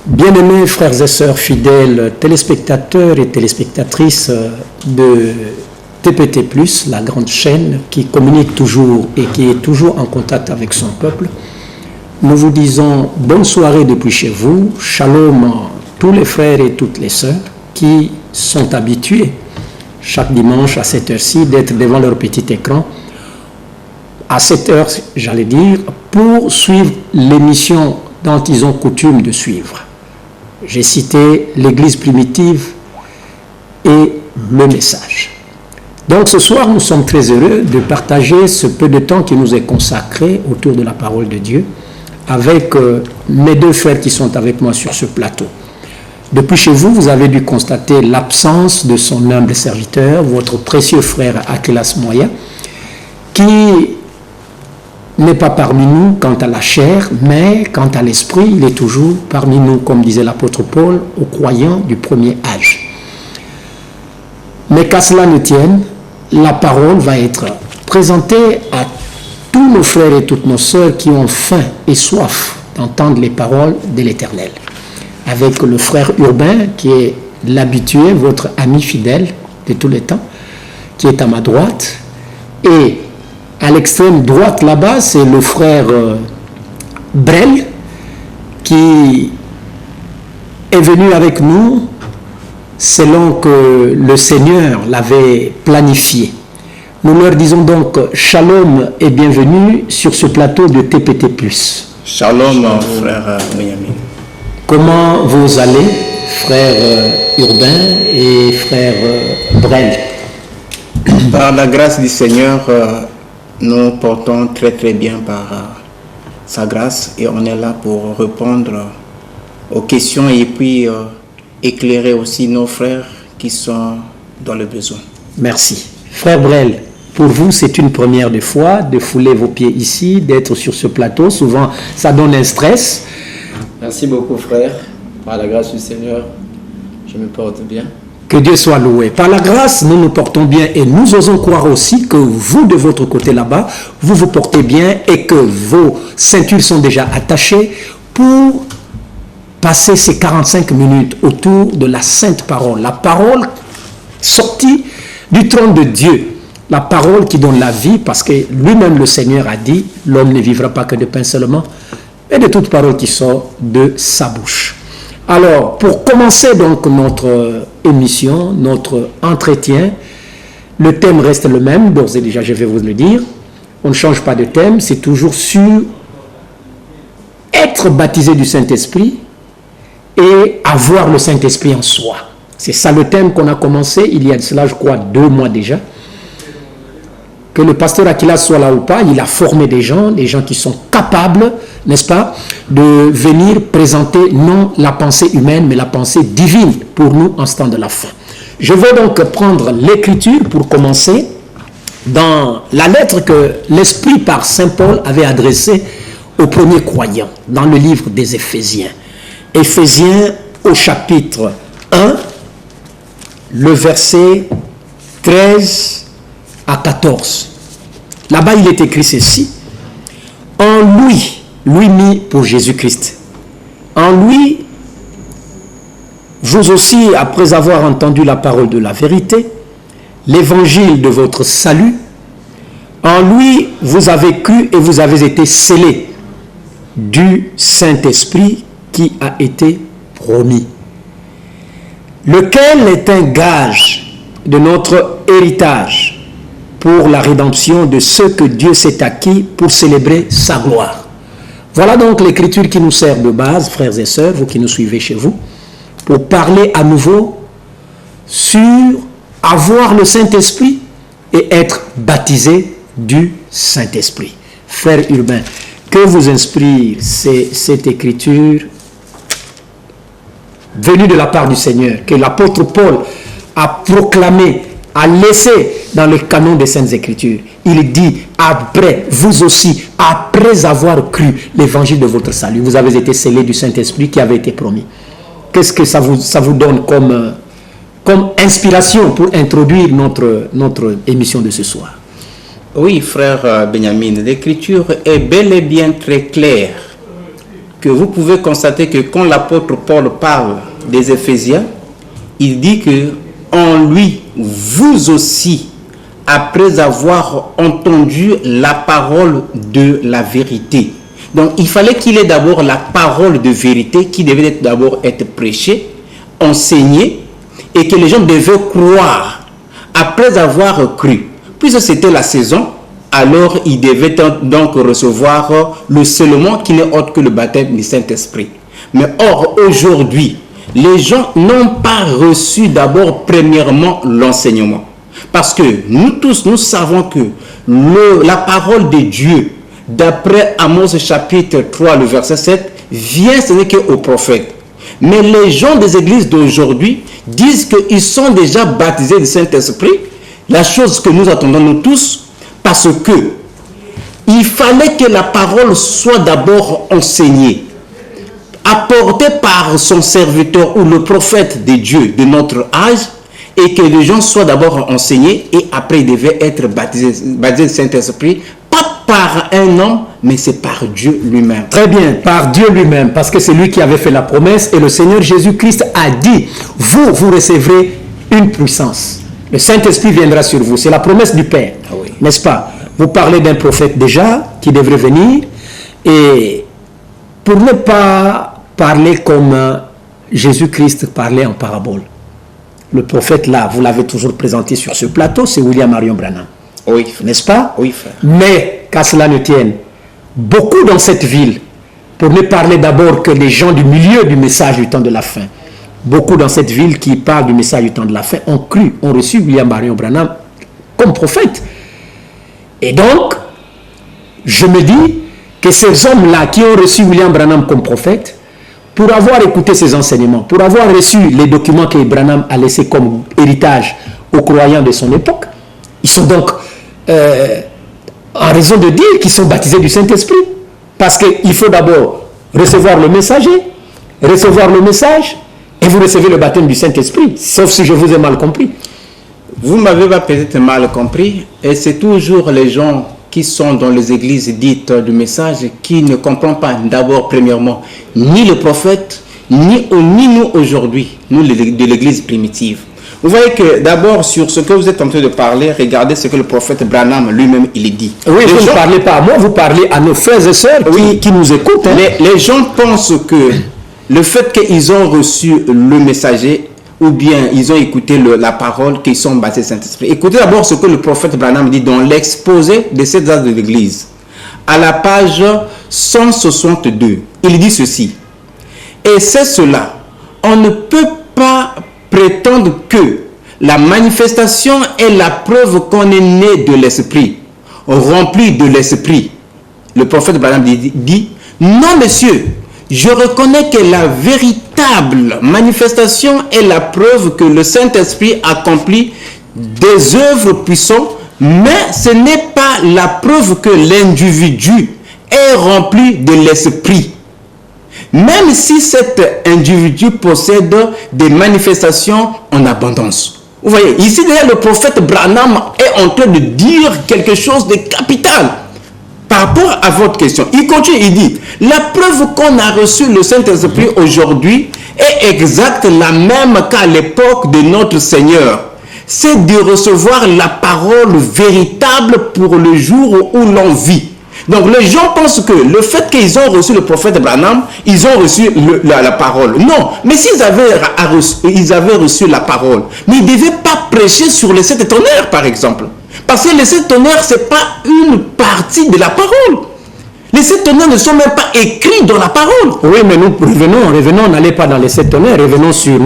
Bien-aimés frères et sœurs fidèles, téléspectateurs et téléspectatrices de TPT+, la grande chaîne qui communique toujours et qui est toujours en contact avec son peuple, nous vous disons bonne soirée depuis chez vous, shalom tous les frères et toutes les sœurs qui sont habitués chaque dimanche à cette heure-ci d'être devant leur petit écran, à cette heure, j'allais dire, pour suivre l'émission dont ils ont coutume de suivre. J'ai cité l'Église primitive et le message. Donc ce soir, nous sommes très heureux de partager ce peu de temps qui nous est consacré autour de la parole de Dieu avec mes deux frères qui sont avec moi sur ce plateau. Depuis chez vous, vous avez dû constater l'absence de son humble serviteur, votre précieux frère Akilas Moya, qui n'est pas parmi nous quant à la chair, mais quant à l'esprit, il est toujours parmi nous, comme disait l'apôtre Paul, aux croyants du premier âge. Mais qu'à cela ne tienne, la parole va être présentée à tous nos frères et toutes nos sœurs qui ont faim et soif d'entendre les paroles de l'Éternel. Avec le frère Urbain, qui est l'habitué, votre ami fidèle de tous les temps, qui est à ma droite, et à l'extrême droite là-bas, c'est le frère Brel qui est venu avec nous selon que le Seigneur l'avait planifié. Nous leur disons donc shalom et bienvenue sur ce plateau de TPT+. Shalom, frère Benjamin. Comment vous allez, frère Urbain et frère Brel? Par la grâce du Seigneur, nous portons très très bien par sa grâce et on est là pour répondre aux questions et puis éclairer aussi nos frères qui sont dans le besoin. Merci. Frère Brel, pour vous c'est une première de fois de fouler vos pieds ici, d'être sur ce plateau. Souvent ça donne un stress. Merci beaucoup frère. Par la grâce du Seigneur, je me porte bien. Que Dieu soit loué. Par la grâce, nous nous portons bien et nous osons croire aussi que vous, de votre côté là-bas, vous vous portez bien et que vos ceintures sont déjà attachées pour passer ces 45 minutes autour de la sainte parole. La parole sortie du trône de Dieu. La parole qui donne la vie parce que lui-même le Seigneur a dit, l'homme ne vivra pas que de pain seulement, mais de toute parole qui sort de sa bouche. Alors, pour commencer donc notre émission, notre entretien, le thème reste le même, d'ores et déjà je vais vous le dire. On ne change pas de thème, c'est toujours sur être baptisé du Saint-Esprit et avoir le Saint-Esprit en soi. C'est ça le thème qu'on a commencé il y a de cela, je crois, 2 mois déjà. Que le pasteur Akilas soit là ou pas, il a formé des gens qui sont capables, n'est-ce pas, de venir présenter non la pensée humaine, mais la pensée divine pour nous en ce temps de la fin. Je vais donc prendre l'écriture pour commencer dans la lettre que l'Esprit par Saint Paul avait adressée aux premiers croyants dans le livre des Éphésiens. Éphésiens au chapitre 1, le verset 13 à 14. Là-bas, il est écrit ceci. En lui mis pour Jésus-Christ. En lui, vous aussi, après avoir entendu la parole de la vérité, l'évangile de votre salut, en lui, vous avez cru et vous avez été scellés du Saint-Esprit qui a été promis, lequel est un gage de notre héritage pour la rédemption de ceux que Dieu s'est acquis pour célébrer sa gloire. Voilà donc l'écriture qui nous sert de base, frères et sœurs, vous qui nous suivez chez vous, pour parler à nouveau sur avoir le Saint-Esprit et être baptisé du Saint-Esprit. Frère Urbain, que vous inspire cette écriture venue de la part du Seigneur, que l'apôtre Paul a proclamé, a laissé dans le canon des Saintes Écritures. Il dit, après, vous aussi, après avoir cru l'évangile de votre salut, vous avez été scellés du Saint-Esprit qui avait été promis. Qu'est-ce que ça vous donne comme inspiration pour introduire notre émission de ce soir? Oui, frère Benjamin, l'écriture est bel et bien très claire que vous pouvez constater que quand l'apôtre Paul parle des Éphésiens, il dit que en lui, vous aussi, après avoir entendu la parole de la vérité. Donc il fallait qu'il ait d'abord la parole de vérité qui devait d'abord être prêchée, enseignée, et que les gens devaient croire après avoir cru. Puisque c'était la saison, alors ils devaient donc recevoir le scellement qui n'est autre que le baptême du Saint-Esprit. Mais or, aujourd'hui, les gens n'ont pas reçu d'abord premièrement l'enseignement. Parce que nous tous, nous savons que la parole de Dieu, d'après Amos chapitre 3, le verset 7, vient ce n'est qu'au prophète. Mais les gens des églises d'aujourd'hui disent qu'ils sont déjà baptisés du Saint-Esprit, la chose que nous attendons nous tous, parce que il fallait que la parole soit d'abord enseignée, apportée par son serviteur ou le prophète de Dieu de notre âge, et que les gens soient d'abord enseignés et après ils devaient être baptisés du Saint-Esprit, pas par un homme, mais c'est par Dieu lui-même. Très bien, par Dieu lui-même, parce que c'est lui qui avait fait la promesse et le Seigneur Jésus-Christ a dit, vous recevrez une puissance. Le Saint-Esprit viendra sur vous. C'est la promesse du Père, oui. N'est-ce pas? Vous parlez d'un prophète déjà qui devrait venir, et pour ne pas parler comme Jésus-Christ parlait en parabole, le prophète là, vous l'avez toujours présenté sur ce plateau, c'est William Marion Branham. Oui. N'est-ce pas? Oui, frère. Mais, qu'à cela ne tienne, beaucoup dans cette ville, pour ne parler d'abord que des gens du milieu du message du temps de la fin, beaucoup dans cette ville qui parlent du message du temps de la fin ont cru, ont reçu William Marion Branham comme prophète. Et donc, je me dis que ces hommes-là qui ont reçu William Branham comme prophète, pour avoir écouté ses enseignements, pour avoir reçu les documents que Branham a laissés comme héritage aux croyants de son époque, ils sont donc en raison de dire qu'ils sont baptisés du Saint-Esprit. Parce qu'il faut d'abord recevoir le messager, recevoir le message, et vous recevez le baptême du Saint-Esprit, sauf si je vous ai mal compris. Vous m'avez peut-être mal compris, et c'est toujours les gens qui sont dans les églises dites du message qui ne comprennent pas d'abord, premièrement, ni le prophète, ni nous aujourd'hui, nous de l'église primitive. Vous voyez que d'abord, sur ce que vous êtes en train de parler, regardez ce que le prophète Branham lui-même il dit. Oui, vous ne parlez pas à moi, vous parlez à nos frères et sœurs qui nous écoutent. Hein. Les gens pensent que le fait qu'ils ont reçu le messager, ou bien ils ont écouté la parole, qu'ils sont baptisés du Saint-Esprit. Écoutez d'abord ce que le prophète Branham dit dans l'exposé de cette date de l'Église. À la page 162, il dit ceci. Et c'est cela, on ne peut pas prétendre que la manifestation est la preuve qu'on est né de l'Esprit, rempli de l'Esprit. Le prophète Branham dit, non monsieur, je reconnais que la véritable manifestation est la preuve que le Saint-Esprit accomplit des œuvres puissantes, mais ce n'est pas la preuve que l'individu est rempli de l'Esprit. Même si cet individu possède des manifestations en abondance. Vous voyez, ici d'ailleurs le prophète Branham est en train de dire quelque chose de capital par rapport à votre question. Il continue, il dit, la preuve qu'on a reçu le Saint-Esprit aujourd'hui est exacte la même qu'à l'époque de notre Seigneur. C'est de recevoir la parole véritable pour le jour où l'on vit. Donc les gens pensent que le fait qu'ils ont reçu le prophète Branham, ils ont reçu la parole. Non, mais s'ils avaient reçu la parole, mais ils ne devaient pas prêcher sur les sept tonnerres par exemple. Parce que les sept tonnerres, ce n'est pas une partie de la parole. Les sept tonnerres ne sont même pas écrits dans la parole. Oui, mais nous revenons, n'allez pas dans les sept tonnerres, revenons sur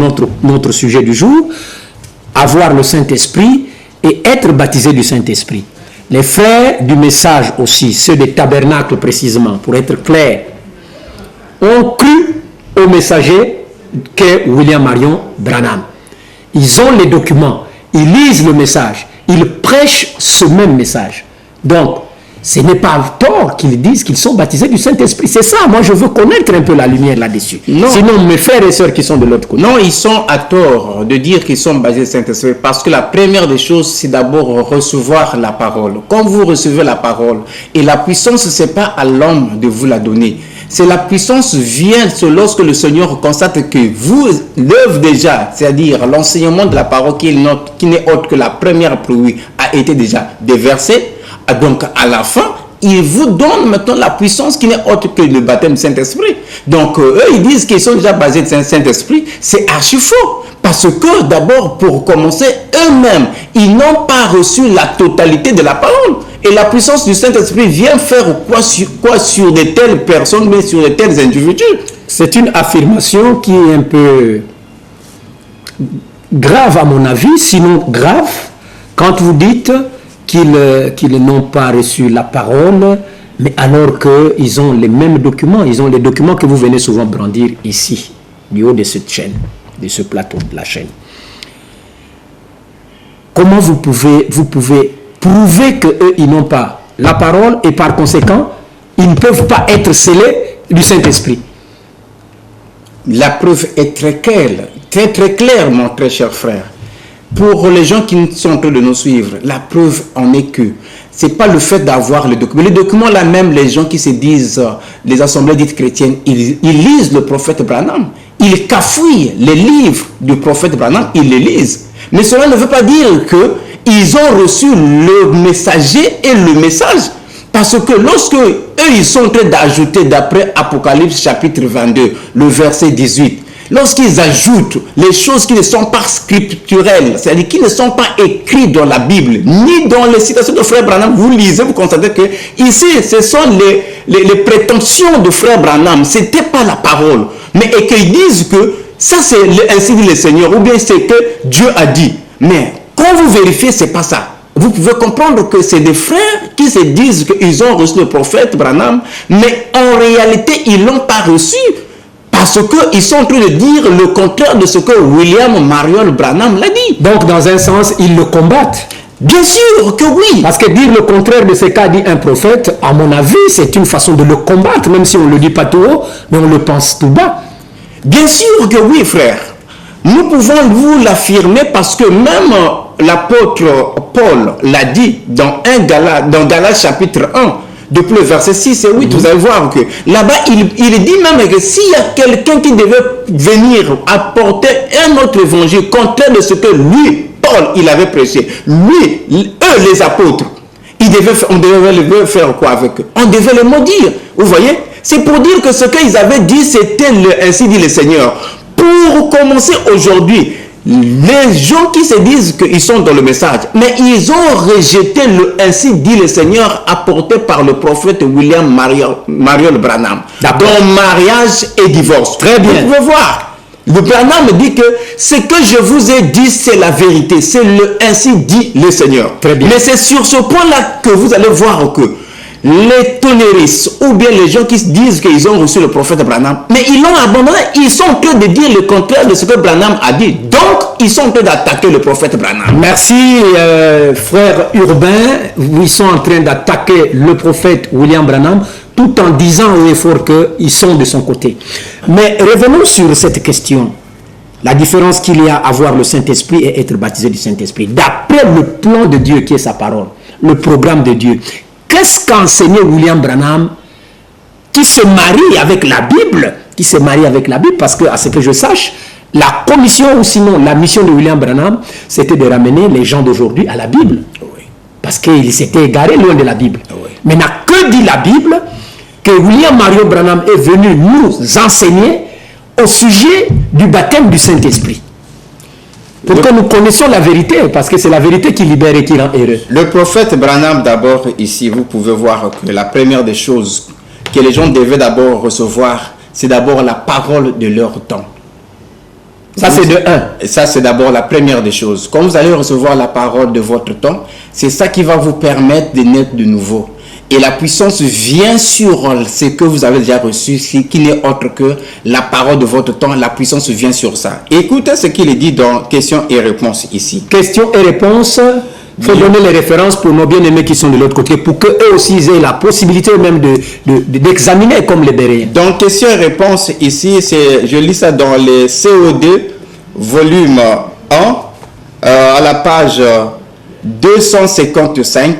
notre sujet du jour, avoir le Saint-Esprit et être baptisé du Saint-Esprit. Les frères du message aussi, ceux des tabernacles précisément, pour être clair, ont cru au messager qu'est William Marion Branham. Ils ont les documents, ils lisent le message, ils prêchent ce même message. Donc, ce n'est pas tort qu'ils disent qu'ils sont baptisés du Saint-Esprit. C'est ça, moi je veux connaître un peu la lumière là-dessus. Sinon, mes frères et sœurs qui sont de l'autre côté. Non, ils sont à tort de dire qu'ils sont baptisés du Saint-Esprit parce que la première des choses, c'est d'abord recevoir la parole. Quand vous recevez la parole, et la puissance, ce n'est pas à l'homme de vous la donner. C'est la puissance vient lorsque le Seigneur constate que vous, l'œuvre déjà, c'est-à-dire l'enseignement de la parole qui n'est autre que la première pluie, a été déjà déversée. Donc à la fin, il vous donne maintenant la puissance qui n'est autre que le baptême du Saint-Esprit. Donc eux, ils disent qu'ils sont déjà basés sur le Saint-Esprit. C'est archi faux. Parce que d'abord, pour commencer, eux-mêmes, ils n'ont pas reçu la totalité de la parole. Et la puissance du Saint-Esprit vient faire quoi sur de telles personnes, mais sur de tels individus. C'est une affirmation qui est un peu grave à mon avis, sinon grave, quand vous dites qu'ils n'ont pas reçu la parole, mais alors qu'ils ont les mêmes documents, ils ont les documents que vous venez souvent brandir ici, du haut de cette chaîne, de ce plateau de la chaîne. Comment vous pouvez prouver qu'eux, ils n'ont pas la parole et par conséquent, ils ne peuvent pas être scellés du Saint-Esprit? La preuve est très claire, mon très cher frère. Pour les gens qui sont en train de nous suivre, la preuve en est que ce n'est pas le fait d'avoir le document. Les documents là même, les gens qui se disent, les assemblées dites chrétiennes, ils lisent le prophète Branham. Ils cafouillent les livres du prophète Branham, ils les lisent. Mais cela ne veut pas dire qu'ils ont reçu le messager et le message. Parce que lorsque eux, ils sont en train d'ajouter, d'après Apocalypse chapitre 22, le verset 18, lorsqu'ils ajoutent les choses qui ne sont pas scripturelles, c'est-à-dire qui ne sont pas écrites dans la Bible, ni dans les citations de Frère Branham, vous lisez, vous constatez que ici, ce sont les prétentions de Frère Branham, ce n'était pas la parole. Mais et qu'ils disent que ça c'est ainsi dit le Seigneur, ou bien c'est que Dieu a dit. Mais quand vous vérifiez, ce n'est pas ça. Vous pouvez comprendre que c'est des frères qui se disent qu'ils ont reçu le prophète Branham, mais en réalité, ils ne l'ont pas reçu. Parce qu'ils sont en train de dire le contraire de ce que William Marion Branham l'a dit. Donc, dans un sens, ils le combattent. Bien sûr que oui. Parce que dire le contraire de ce qu'a dit un prophète, à mon avis, c'est une façon de le combattre, même si on ne le dit pas tout haut, mais on le pense tout bas. Bien sûr que oui, frère. Nous pouvons vous l'affirmer parce que même l'apôtre Paul l'a dit dans Galates chapitre 1, depuis le verset 6 et 8, vous allez voir que là-bas, il dit même que s'il y a quelqu'un qui devait venir apporter un autre évangile contraire de ce que lui, Paul, il avait prêché, lui, eux, les apôtres, on devait faire quoi avec eux? On devait les maudire, vous voyez? C'est pour dire que ce qu'ils avaient dit, c'était ainsi dit le Seigneur. Pour commencer aujourd'hui, les gens qui se disent qu'ils sont dans le message, mais ils ont rejeté le ainsi dit le Seigneur apporté par le prophète William Marion Branham dans mariage et divorce. Très bien. Vous pouvez voir, le Branham dit que ce que je vous ai dit, c'est la vérité. C'est le ainsi dit le Seigneur. Très bien. Mais c'est sur ce point-là que vous allez voir que les tonnéristes ou bien les gens qui se disent qu'ils ont reçu le prophète Branham, mais ils l'ont abandonné, ils sont en train de dire le contraire de ce que Branham a dit. Donc, ils sont en train d'attaquer le prophète Branham. Merci, frère Urbain. Ils sont en train d'attaquer le prophète William Branham tout en disant au effort qu'ils sont de son côté. Mais revenons sur cette question. La différence qu'il y a à avoir le Saint-Esprit et être baptisé du Saint-Esprit. D'après le plan de Dieu qui est sa parole, le programme de Dieu, qu'est-ce qu'a enseigné William Branham qui se marie avec la Bible? Parce que, à ce que je sache, la commission ou sinon la mission de William Branham, c'était de ramener les gens d'aujourd'hui à la Bible. Oui. Parce qu'il s'était égaré loin de la Bible. Oui. Maintenant, que dit la Bible? Que William Marion Branham est venu nous enseigner au sujet du baptême du Saint-Esprit. Pour que nous connaissions la vérité, parce que c'est la vérité qui libère et qui rend heureux. Le prophète Branham, d'abord, ici, vous pouvez voir que la première des choses que les gens devaient d'abord recevoir, c'est d'abord la parole de leur temps. Ça, c'est de un. Et ça, c'est d'abord la première des choses. Quand vous allez recevoir la parole de votre temps, c'est ça qui va vous permettre de naître de nouveau. Et la puissance vient sur ce que vous avez déjà reçu, qui n'est autre que la parole de votre temps. La puissance vient sur ça. Écoutez ce qu'il est dit dans questions et réponses ici. Questions et réponses. Il faut donner les références pour nos bien-aimés qui sont de l'autre côté, pour qu'eux aussi aient la possibilité même d'examiner comme les Béréens. Dans questions et réponses ici, je lis ça dans les CO2, volume 1, à la page 255.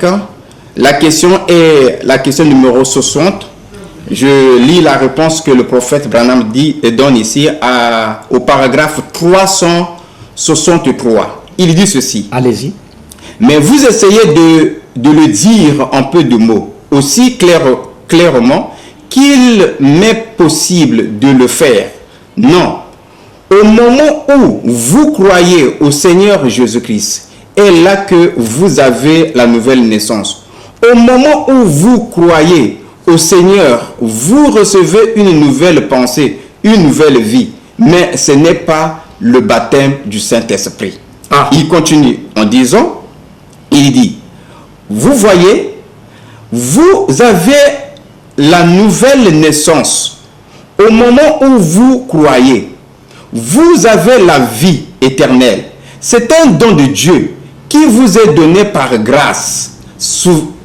La question est la question numéro 60. Je lis la réponse que le prophète Branham donne ici au paragraphe 363. Il dit ceci. Allez-y. Mais vous essayez de le dire en peu de mots, aussi clairement qu'il m'est possible de le faire. Non. Au moment où vous croyez au Seigneur Jésus-Christ, est là que vous avez la nouvelle naissance. Au moment où vous croyez au Seigneur, vous recevez une nouvelle pensée, une nouvelle vie. Mais ce n'est pas le baptême du Saint-Esprit. Il continue en disant, il dit, vous voyez, vous avez la nouvelle naissance. Au moment où vous croyez, vous avez la vie éternelle. C'est un don de Dieu qui vous est donné par grâce,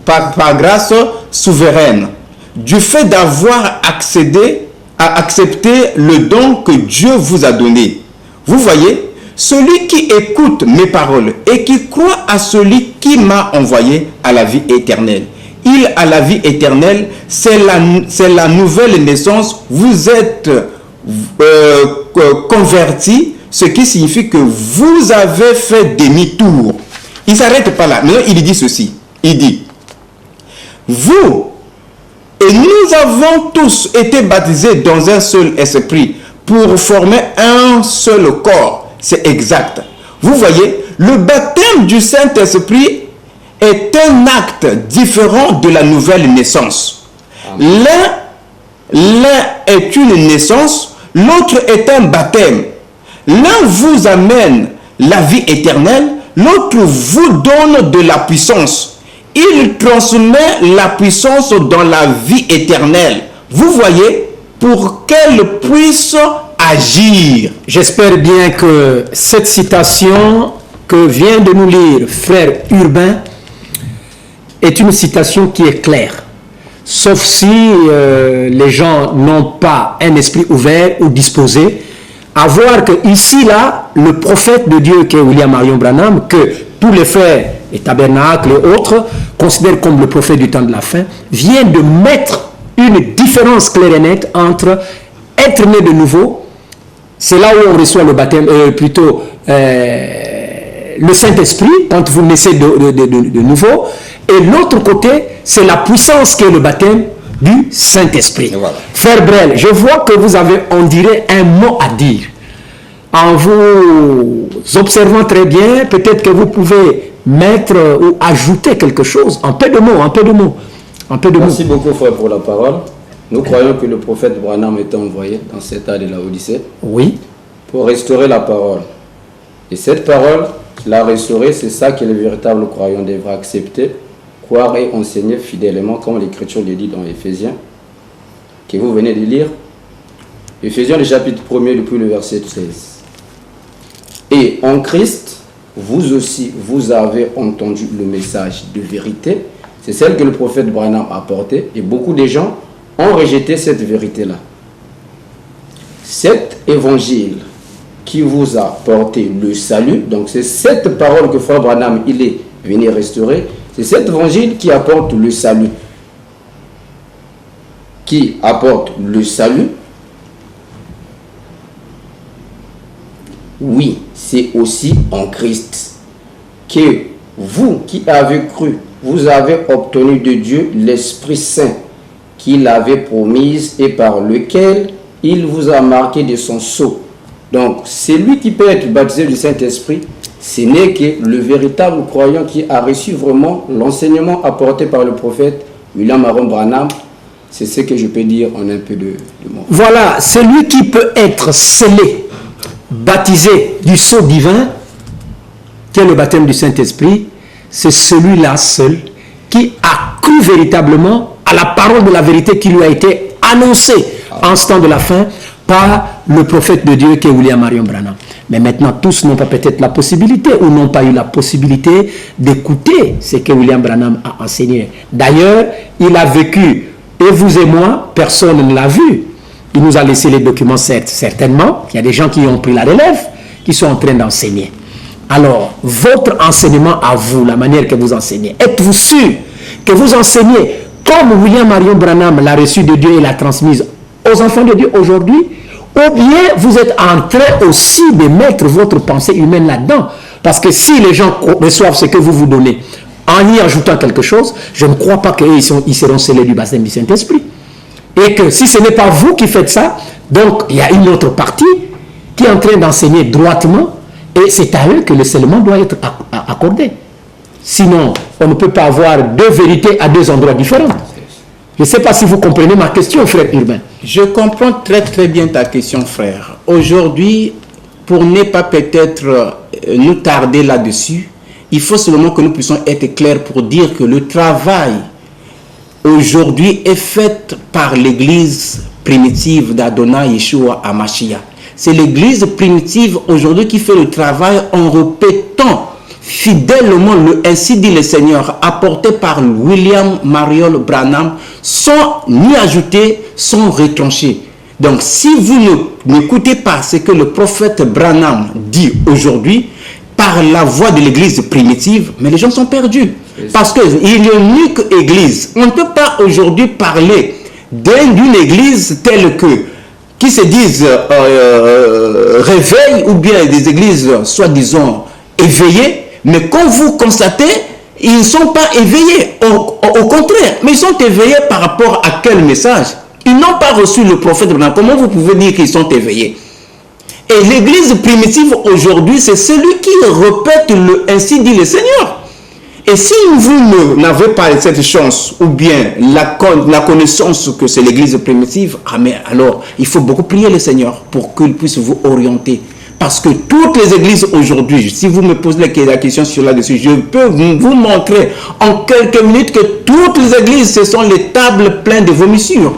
par grâce souveraine, du fait d'avoir accepté le don que Dieu vous a donné. Vous voyez, celui qui écoute mes paroles et qui croit à celui qui m'a envoyé a la vie éternelle. Il a la vie éternelle, c'est la nouvelle naissance. Vous êtes convertis, ce qui signifie que vous avez fait demi-tour. Il ne s'arrête pas là. Maintenant, il dit ceci. Il dit, vous et nous avons tous été baptisés dans un seul esprit pour former un seul corps. C'est exact. Vous voyez, le baptême du Saint-Esprit est un acte différent de la nouvelle naissance. L'un est une naissance, l'autre est un baptême. L'un vous amène la vie éternelle, l'autre vous donne de la puissance. Il transmet la puissance dans la vie éternelle. Vous voyez, pour qu'elle puisse agir. J'espère bien que cette citation que vient de nous lire frère Urbain est une citation qui est claire. Sauf si les gens n'ont pas un esprit ouvert ou disposé à voir que ici, là, le prophète de Dieu qui est William Marion Branham, que tous les frères et tabernacles et autres considèrent comme le prophète du temps de la fin, vient de mettre une différence claire et nette entre être né de nouveau, c'est là où on reçoit le baptême, le Saint-Esprit, quand vous naissez de nouveau, et l'autre côté, c'est la puissance qui est le baptême du Saint-Esprit. Voilà. Frère Brel, je vois que vous avez, on dirait, un mot à dire. En vous observant très bien, peut-être que vous pouvez mettre ou ajouter quelque chose, un peu de mots, un peu de mots. Merci beaucoup, frère, pour la parole. Nous croyons que le prophète Branham était envoyé dans cet âge de la Odyssée. Oui. Pour restaurer la parole. Et cette parole, la restaurer, c'est ça que les véritables croyants devraient accepter, croire et enseigner fidèlement, comme l'Écriture le dit dans Éphésiens, que vous venez de lire. Éphésiens, le chapitre 1er, depuis le verset 13. Et en Christ, vous aussi, vous avez entendu le message de vérité. C'est celle que le prophète Branham a portée. Et beaucoup de gens ont rejeté cette vérité-là. Cet évangile qui vous a porté le salut, donc c'est cette parole que frère Branham il est venu restaurer, c'est cet évangile qui apporte le salut. Qui apporte le salut. Oui, c'est aussi en Christ que vous qui avez cru, vous avez obtenu de Dieu l'Esprit Saint qu'il avait promise et par lequel il vous a marqué de son sceau. Donc, celui qui peut être baptisé du Saint-Esprit, ce n'est que le véritable croyant qui a reçu vraiment l'enseignement apporté par le prophète William Marion Branham. C'est ce que je peux dire en un peu de mots. Voilà, celui qui peut être scellé, baptisé du sceau divin, qui est le baptême du Saint-Esprit, c'est celui-là seul qui a cru véritablement à la parole de la vérité qui lui a été annoncée en ce temps de la fin par le prophète de Dieu qui est William Marion Branham. Mais maintenant, tous n'ont pas peut-être la possibilité ou n'ont pas eu la possibilité d'écouter ce que William Branham a enseigné. D'ailleurs, il a vécu, et vous et moi, personne ne l'a vu. Il nous a laissé les documents, certainement. Il y a des gens qui ont pris la relève, qui sont en train d'enseigner. Alors, votre enseignement à vous, la manière que vous enseignez, êtes-vous sûr que vous enseignez comme William Marion Branham l'a reçue de Dieu et l'a transmise aux enfants de Dieu aujourd'hui, ou bien vous êtes en train aussi de mettre votre pensée humaine là-dedans. Parce que si les gens reçoivent ce que vous vous donnez, en y ajoutant quelque chose, je ne crois pas qu'ils seront scellés du baptême du Saint-Esprit. Et que si ce n'est pas vous qui faites ça, donc il y a une autre partie qui est en train d'enseigner droitement, et c'est à eux que le scellement doit être accordé. Sinon, on ne peut pas avoir deux vérités à deux endroits différents. Je ne sais pas si vous comprenez ma question, frère Urbain. Je comprends très très bien ta question, frère. Aujourd'hui, pour ne pas peut-être nous tarder là-dessus, il faut seulement que nous puissions être clairs pour dire que le travail aujourd'hui est fait par l'église primitive d'Adonai Yeshua HaMashiach. C'est l'église primitive aujourd'hui qui fait le travail en répétant fidèlement ainsi dit le Seigneur, apporté par William Marion Branham, sans ni ajouter, sans retrancher. Donc si vous n'écoutez pas ce que le prophète Branham dit aujourd'hui, par la voix de l'église primitive, mais les gens sont perdus. Parce qu'il y a une unique église. On ne peut pas aujourd'hui parler d'une église telle que, qui se disent réveil, ou bien des églises soi-disant éveillées, mais quand vous constatez, ils ne sont pas éveillés. Au contraire, mais ils sont éveillés par rapport à quel message? Ils n'ont pas reçu le prophète Branham. Comment vous pouvez dire qu'ils sont éveillés? Et l'église primitive aujourd'hui, c'est celui qui répète ainsi dit le Seigneur. Et si vous n'avez pas cette chance, ou bien la connaissance que c'est l'église primitive, alors il faut beaucoup prier le Seigneur pour qu'il puisse vous orienter. Parce que toutes les églises aujourd'hui, si vous me posez la question sur là-dessus, je peux vous montrer en quelques minutes que toutes les églises, ce sont les tables pleines de vomissures.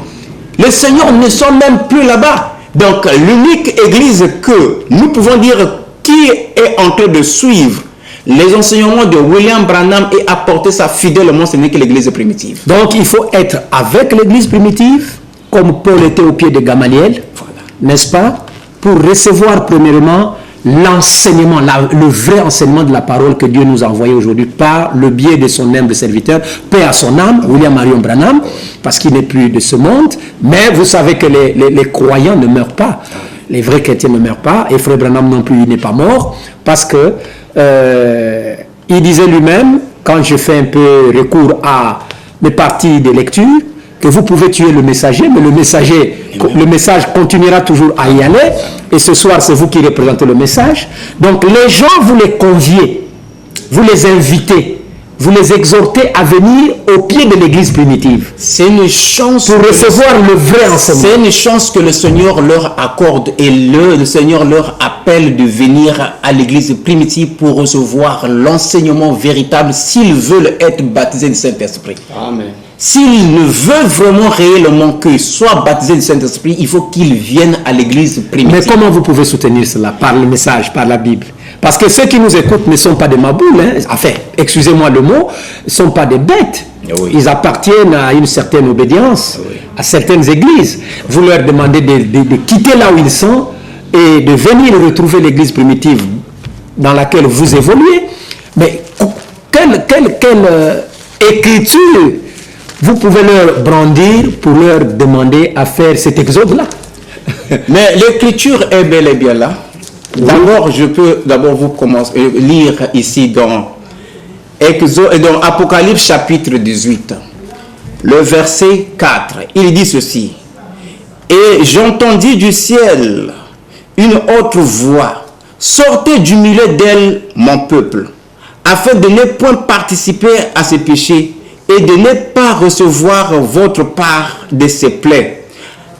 Les seigneurs ne sont même plus là-bas. Donc l'unique église que nous pouvons dire qui est en train de suivre les enseignements de William Branham et apporter ça fidèlement, ce n'est que l'église primitive. Donc il faut être avec l'église primitive, comme Paul était au pied de Gamaliel, voilà, n'est-ce pas, pour recevoir premièrement l'enseignement, le vrai enseignement de la parole que Dieu nous a envoyé aujourd'hui par le biais de son humble serviteur, paix à son âme, William Marion Branham, parce qu'il n'est plus de ce monde. Mais vous savez que les croyants ne meurent pas, les vrais chrétiens ne meurent pas, et Frère Branham non plus, il n'est pas mort, parce que il disait lui-même, quand je fais un peu recours à mes parties de lecture, que vous pouvez tuer le messager, mais le message continuera toujours à y aller. Et ce soir, c'est vous qui représentez le message. Donc les gens, vous les conviez, vous les invitez, vous les exhortez à venir au pied de l'église primitive. C'est une chance pour recevoir le vrai enseignement. C'est une chance que le Seigneur leur accorde et le Seigneur leur appelle de venir à l'église primitive pour recevoir l'enseignement véritable s'ils veulent être baptisés du Saint-Esprit. Amen. S'ils ne veulent vraiment réellement qu'ils soient baptisés du Saint-Esprit, il faut qu'ils viennent à l'église primitive. Mais comment vous pouvez soutenir cela? Par le message, par la Bible. Parce que ceux qui nous écoutent ne sont pas des maboules, hein. Enfin, excusez-moi le mot, ne sont pas des bêtes. Oui. Ils appartiennent à une certaine obédience, oui, à certaines églises. Vous leur demandez de quitter là où ils sont et de venir retrouver l'église primitive dans laquelle vous évoluez. Mais quelle écriture vous pouvez leur brandir pour leur demander à faire cet exode-là? Mais l'écriture est bel et bien là. D'abord, je peux vous commencer lire ici dans Apocalypse chapitre 18, le verset 4. Il dit ceci: et j'entendis du ciel une autre voix: sortez du milieu d'elle, mon peuple, afin de ne point participer à ses péchés et de ne pas recevoir votre part de ses plaies.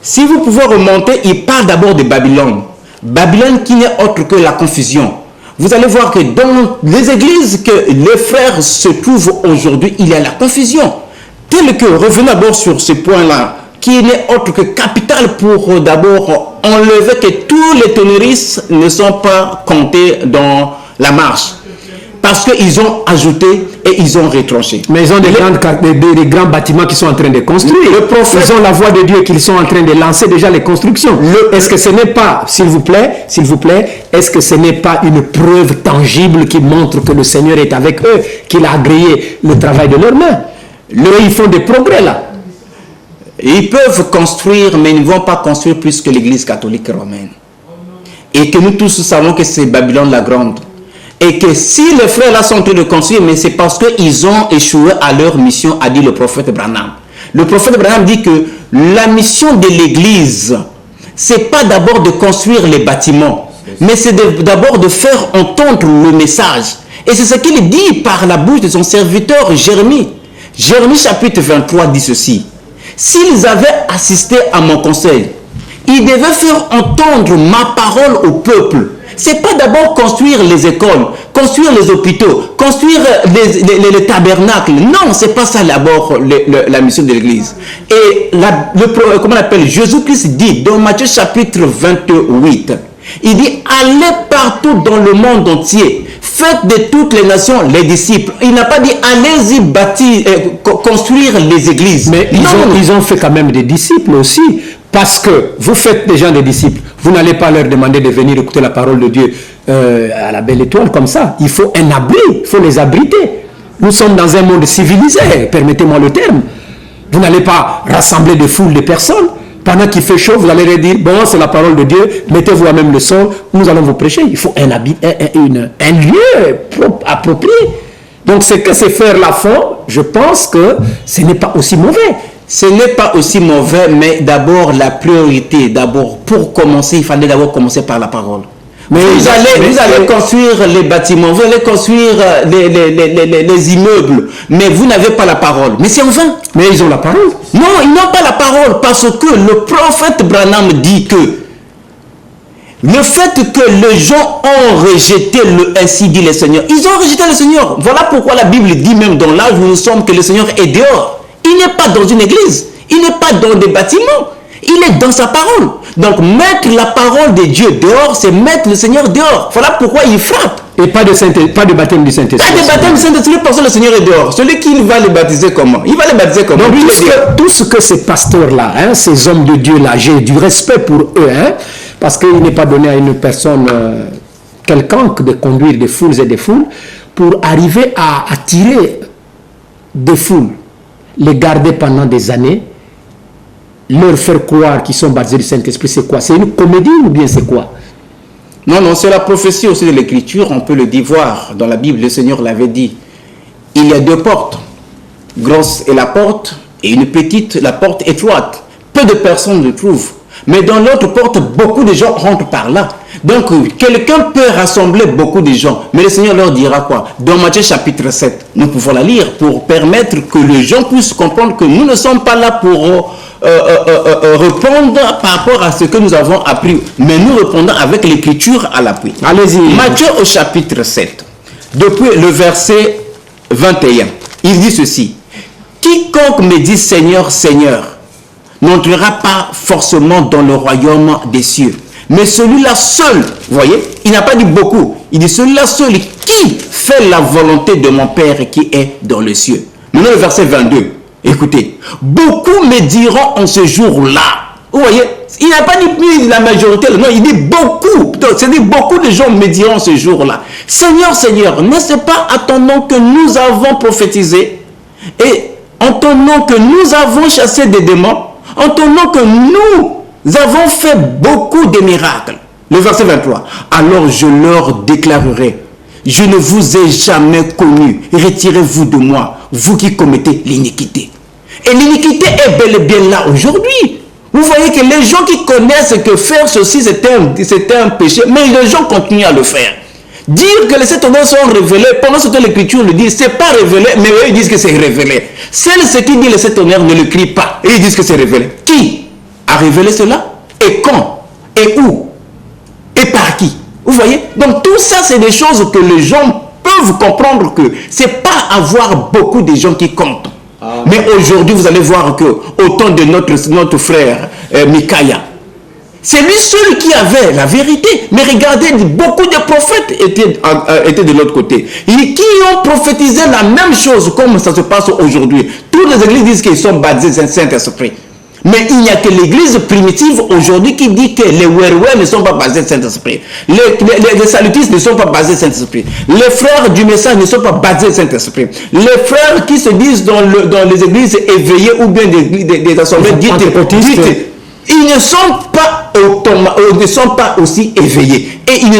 Si vous pouvez remonter, il parle d'abord de Babylone. Babylone qui n'est autre que la confusion. Vous allez voir que dans les églises que les frères se trouvent aujourd'hui, il y a la confusion. Tel que, revenons d'abord sur ce point-là, qui n'est autre que capital pour d'abord enlever que tous les terroristes ne sont pas comptés dans la marche. Parce qu'ils ont ajouté et ils ont retranché. Mais ils ont des grands bâtiments qui sont en train de construire. Ils ont la voix de Dieu qu'ils sont en train de lancer déjà les constructions. Est-ce que ce n'est pas, s'il vous plaît, est-ce que ce n'est pas une preuve tangible qui montre que le Seigneur est avec eux, qu'il a agréé le travail de leurs mains? Ils font des progrès là. Ils peuvent construire, mais ils ne vont pas construire plus que l'Église catholique romaine. Et que nous tous savons que c'est Babylone la Grande. Et que si les frères là sont en train de construire, mais c'est parce qu'ils ont échoué à leur mission, a dit le prophète Branham. Le prophète Branham dit que la mission de l'Église, c'est pas d'abord de construire les bâtiments, mais c'est d'abord de faire entendre le message. Et c'est ce qu'il dit par la bouche de son serviteur Jérémie. Jérémie chapitre 23 dit ceci. S'ils avaient assisté à mon conseil, ils devaient faire entendre ma parole au peuple. C'est pas d'abord construire les écoles, construire les hôpitaux, construire les tabernacles. Non, c'est pas ça d'abord la mission de l'Église. Et comment on appelle, Jésus-Christ dit dans Matthieu chapitre 28, il dit allez partout dans le monde entier, faites de toutes les nations les disciples. Il n'a pas dit allez-y construire les églises. Mais ils ont fait quand même des disciples aussi. Parce que vous faites des gens des disciples, vous n'allez pas leur demander de venir écouter la parole de Dieu à la belle étoile comme ça. Il faut un abri, il faut les abriter. Nous sommes dans un monde civilisé, permettez-moi le terme. Vous n'allez pas rassembler des foules de personnes. Pendant qu'il fait chaud, vous allez leur dire, bon, c'est la parole de Dieu, mettez-vous à même le son, nous allons vous prêcher. Il faut un lieu approprié. Donc ce que ces frères-là font, je pense que ce n'est pas aussi mauvais. Ce n'est pas aussi mauvais, mais d'abord la priorité, d'abord pour commencer, il fallait d'abord commencer par la parole. Mais vous allez construire les bâtiments, vous allez construire les immeubles, mais vous n'avez pas la parole. Mais c'est en vain. Mais ils ont la parole. Non, ils n'ont pas la parole parce que le prophète Branham dit que le fait que les gens ont rejeté ainsi dit le Seigneur, ils ont rejeté le Seigneur. Voilà pourquoi la Bible dit même dans l'âge où nous sommes que le Seigneur est dehors. Il n'est pas dans une église, il n'est pas dans des bâtiments, il est dans sa parole. Donc mettre la parole de Dieu dehors, c'est mettre le Seigneur dehors. Voilà pourquoi il frappe. Et pas de baptême du Saint-Esprit. Pas de baptême du Saint-Esprit parce que le Seigneur est dehors. Celui qui va le baptiser comment? Il va le baptiser comment? Donc tout ce que ces pasteurs-là, ces hommes de Dieu-là, j'ai du respect pour eux, parce qu'il n'est pas donné à une personne quelconque de conduire des foules et des foules pour arriver à attirer des foules, les garder pendant des années, leur faire croire qu'ils sont baptisés du Saint-Esprit. C'est quoi? C'est une comédie ou bien c'est quoi? Non, c'est la prophétie aussi de l'Écriture. On peut le voir dans la Bible. Le Seigneur l'avait dit. Il y a deux portes. Grosse est la porte et une petite, la porte étroite. Peu de personnes le trouvent. Mais dans l'autre porte, beaucoup de gens rentrent par là. Donc, quelqu'un peut rassembler beaucoup de gens. Mais le Seigneur leur dira quoi? Dans Matthieu chapitre 7, nous pouvons la lire pour permettre que les gens puissent comprendre que nous ne sommes pas là pour répondre par rapport à ce que nous avons appris. Mais nous répondons avec l'Écriture à l'appui. Allez-y. Matthieu au chapitre 7, depuis le verset 21, il dit ceci. Quiconque me dit Seigneur, Seigneur, n'entrera pas forcément dans le royaume des cieux. Mais celui-là seul, vous voyez, il n'a pas dit beaucoup. Il dit celui-là seul qui fait la volonté de mon Père qui est dans les cieux. Maintenant le verset 22, écoutez. Beaucoup me diront en ce jour-là. Vous voyez, il n'a pas dit la majorité, non, il dit beaucoup. C'est-à-dire beaucoup de gens me diront ce jour-là. Seigneur, Seigneur, n'est-ce pas à ton nom que nous avons prophétisé? Et en ton nom que nous avons chassé des démons? En ton nom que nous avons fait beaucoup de miracles. Le verset 23. Alors je leur déclarerai, je ne vous ai jamais connu. Retirez-vous de moi, vous qui commettez l'iniquité. Et l'iniquité est bel et bien là aujourd'hui. Vous voyez que les gens qui connaissent que faire ceci c'était un péché, mais les gens continuent à le faire. Dire que les sept honneurs sont révélés, pendant ce que l'Écriture le dit, c'est pas révélé, mais eux ils disent que c'est révélé. Celles qui disent les sept honneurs ne le crient pas, et ils disent que c'est révélé. Qui a révélé cela? Et quand? Et où? Et par qui? Vous voyez? Donc tout ça, c'est des choses que les gens peuvent comprendre que c'est pas avoir beaucoup de gens qui comptent. Mais aujourd'hui, vous allez voir que au temps de notre frère Micaya, c'est lui seul qui avait la vérité. Mais regardez, beaucoup de prophètes étaient de l'autre côté. Et qui ont prophétisé la même chose comme ça se passe aujourd'hui. Toutes les églises disent qu'ils sont baptisés du Saint-Esprit. Mais il n'y a que l'église primitive aujourd'hui qui dit que les Werwer ne sont pas basés du Saint-Esprit. Les salutistes ne sont pas basés du Saint-Esprit. Les frères du message ne sont pas basés du Saint-Esprit. Les frères qui se disent dans les églises éveillées ou bien des assemblées dites, ils ne sont pas aussi éveillés. Et ils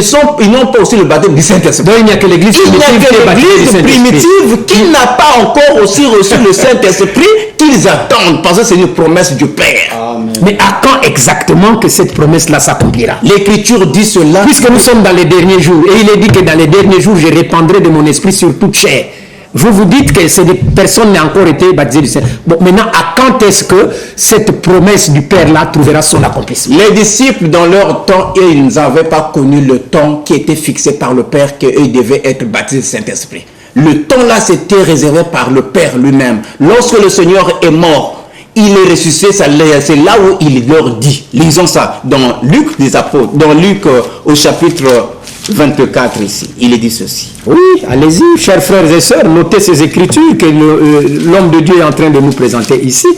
n'ont pas aussi le baptême du Saint-Esprit. Donc il n'y a que l'église primitive qui n'a pas encore aussi reçu le Saint-Esprit qu'ils attendent, parce que c'est une promesse du Père. Amen. Mais à quand exactement que cette promesse-là s'accomplira? L'Écriture dit cela. Puisque nous sommes dans les derniers jours, et il est dit que dans les derniers jours, je répandrai de mon esprit sur toute chair. Vous dites que ces personnes n'ont encore été baptisées du Saint. Bon, maintenant, à quand est-ce que cette promesse du Père-là trouvera son accomplissement? Les disciples, dans leur temps, ils n'avaient pas connu le temps qui était fixé par le Père, qu'ils devaient être baptisés du Saint-Esprit. Le temps-là, c'était réservé par le Père lui-même. Lorsque le Seigneur est mort, il est ressuscité, c'est là où il leur dit. Lisons ça dans Luc des Apôtres, dans Luc au chapitre 24 ici. Il est dit ceci. Oui, allez-y, chers frères et sœurs, notez ces écritures que l'homme de Dieu est en train de nous présenter ici.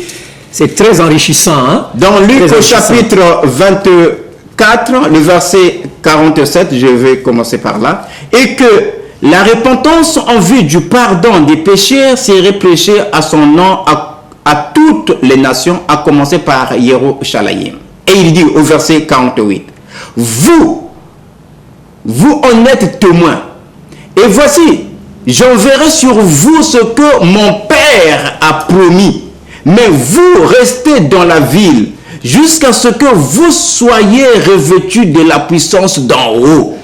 C'est très enrichissant. Hein? Dans Luc au chapitre 24, le verset 47, je vais commencer par là. Et que la repentance en vue du pardon des péchés serait prêchée à son nom à toutes les nations, à commencer par Yérusalem. Et il dit au verset 48, vous honnêtes témoins, et voici, j'enverrai sur vous ce que mon Père a promis, mais vous restez dans la ville jusqu'à ce que vous soyez revêtus de la puissance d'en haut.